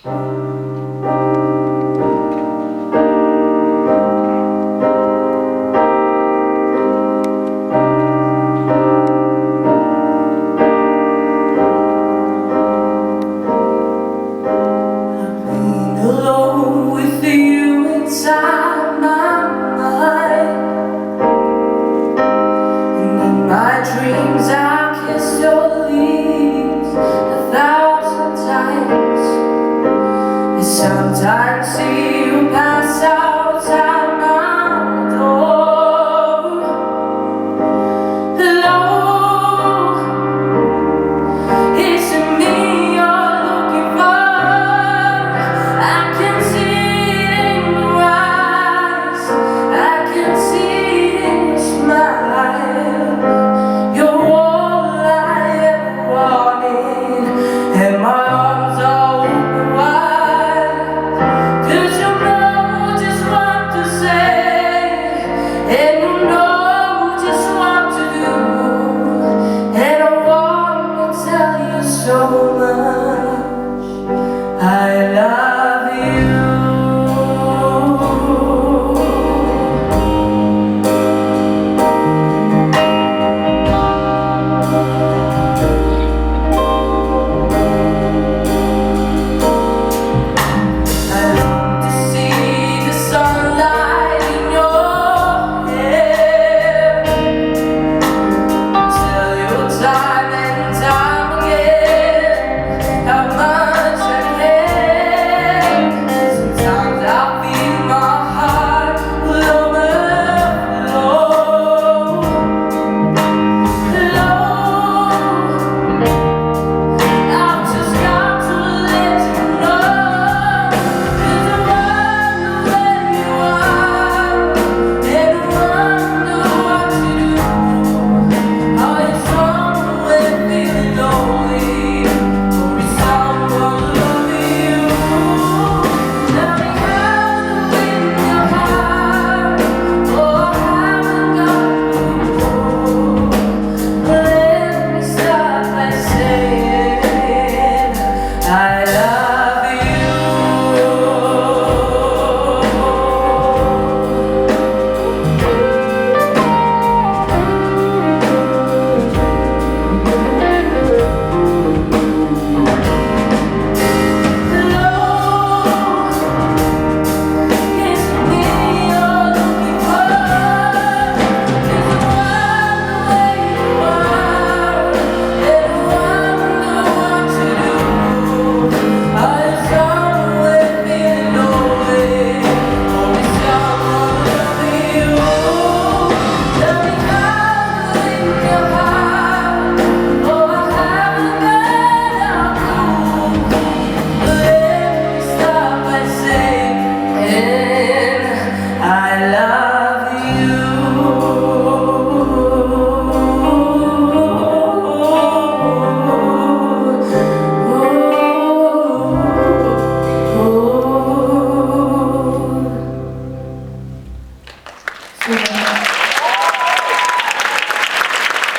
Alone with you inside my mind, and in my dreams I kiss your lips 1,000 times. And sometimes see you pass outside my door. Hello, it's me you're looking for. I can see it in your eyes, I can see it in your smile. You're all I ever wanted, and my arms are open wide. 'Cause you know just what to say, and you know just what to do, and I want to tell you so much. I love you. I long to see the sunlight in your hair, tell you time and time again how much I care. Sometimes I feel my heart will overflow. Hello, I've just got to let you know, 'cause I wonder where you are, and I wonder what you do. Are you somewhere feeling lonely, or is someone loving you? Tell me how to win your heart, oh, I haven't got a clue. Let me start by saying I love you.